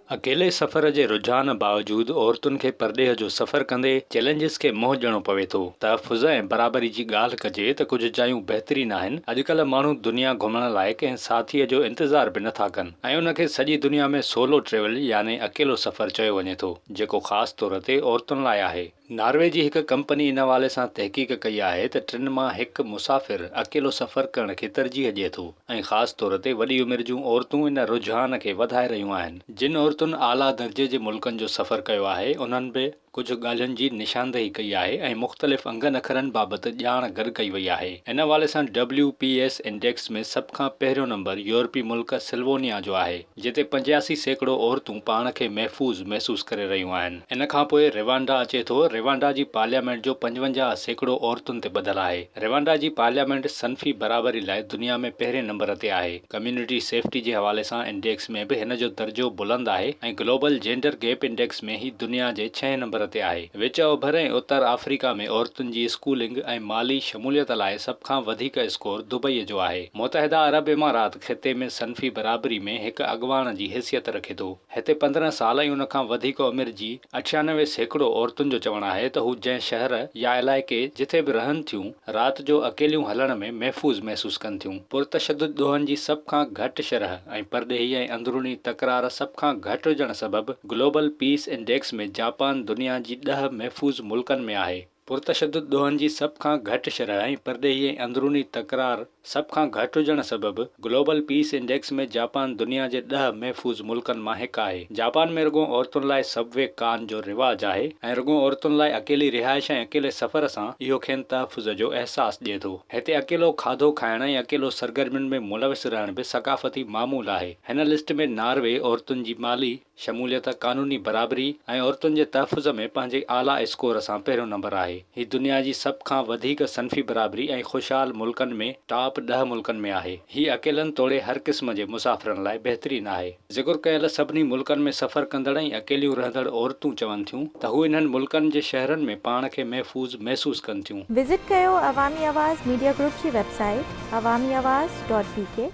अकेले सफ़र जे रुझान बावजूदि औरतुनि खे परॾेह जो सफ़र कंदे चैलेंजिस खे मुंहुं ॾियणो पवे थो। तहफ़ुज़ ऐं बराबरी जी ॻाल्हि कजे त कुझु जायूं बहितरीन आहिनि। अॼुकल्ह माण्हू दुनिया घुमण लाइ कंहिं साथीअ जो इंतज़ार बि नथा कनि ऐं उनखे सॼी दुनिया में सोलो ट्रेवल यानी अकेलो सफ़र चयो वञे थो, जेको ख़ासि तौर ते औरतुनि लाइ आहे। नॉर्वे जी हिकु कंपनी इन हवाले सां तहक़ीक़ कई आहे त 3 मां 1 मुसाफ़िर अकेलो सफ़र करण खे तरजीह ॾिए थो ऐं ख़ासि तौर ते वॾी उमिरि जूं औरतूं इन रुझान खे वधाए रहियूं आहिनि। जिन औरतुनि आला दर्जे जे मुल्कनि जो सफ़र कयो आहे उन्हनि बि कुझु ॻाल्हियुनि जी निशानदेही कई आहे ऐं मुख़्तलिफ़ अंगनि अखरनि बाबति ॼाण गॾु कई वई आहे। इन हवाले सां WPS इंडेक्स में सभ खां पहिरियों नंबर यूरोपी मुल्क सिल्वोनिया जो आहे, जिते 85% औरतूं पाण खे महफ़ूज़ महसूस करे रहियूं आहिनि। इन खां पोइ रिवांडा अचे थो। रिवांडा जी पार्लियामेंट जो 55% औरतुनि ते ॿधलु आहे। रिवांडा जी पार्लियामेंट सनफ़ी बराबरी लाइ दुनिया में पहिरें नंबर ते आहे। कम्यूनिटी सेफ्टी जे हवाले सां इंडेक्स में बि हिन जो दर्जो बुलंद आहे ऐं ग्लोबल जेंडर गैप इंडेक्स में ही दुनिया जे 6 नंबर ते आहे। विच ओभर ऐं उत्तर अफ्रीका में औरतुनि जी स्कूलिंग ऐं माली शमूलियत लाइ सभ खां वधीक स्कोर दुबईअ जो आहे। मुतहिदा अरब इमारात ख़िते में सनफ़ी बराबरी में हिकु अॻवान जी हैसियत रखे थो। हिते 15 साल ऐं उन खां वधीक उमिरि जी 98% औरतुनि जो चवणु आहे त हू जंहिं शहर या इलाइक़े जिथे बि रहनि थियूं, राति जो अकेलियूं हलण में महफ़ूज़ महसूस कनि थियूं। पुरतशद्दुद ॾोहनि जी सभ खां घटि शरह ऐं परॾेही ऐं अंदरूनी तकरार सभ खां घटि हुजण सबबि ग्लोबल पीस इंडेक्स में जापान दुनिया जी 10 महफ़ूज़ मुल्कनि में आहे। पुरतशद्दुद ॾोहनि जी सभ खां घटि शरह ऐं परॾेही ऐं अंदरूनी तकरार सभ खां घटि हुजण सबबि ग्लोबल पीस इंडेक्स में जापान दुनिया जे 10 महफ़ूज़ मुल्कनि मां हिकु आहे। जापान में रुॻो औरतुनि लाइ सबवे कान जो रिवाज आहे ऐं रुॻो औरतुनि लाइ अकेली रिहाइश ऐं अकेले सफ़र सां इहो खेनि तहफ़ुज़ जो अहसासु ॾिए थो। हिते अकेलो खाधो खाइण ऐं अकेलो सरगर्मियुनि में मुलविस रहण बि सक़ाफ़ती मामूल आहे। हिन लिस्ट में नॉर्वे औरतुनि जी माली शमूलियत, कानूनी बराबरी ऐं औरतुनि जे तहफ़ुज़ में पंहिंजे आला स्कोर सां पहिरियों नंबर आहे। ही दुनिया जी सभ खां वधीक सनफ़ी बराबरी ऐं ख़ुशहाल मुल्कनि में टॉप 10 मुल्कनि में आहे। ही अकेलनि तोड़े हर क़िस्म जे मुसाफ़िरनि लाइ बहितरीन आहे। ज़िक्र कयल सभिनी मुल्कनि में सफ़र कंदड़ ऐं अकेलियूं रहंदड़ औरतूं चवनि थियूं त हू इन्हनि मुल्कनि जे शहरनि में पाण खे महफ़ूज़ महसूस कनि थियूं। विज़िट कयो अवामी आवाज़ मीडिया ग्रुप जी वेबसाइट awamiawaz.pk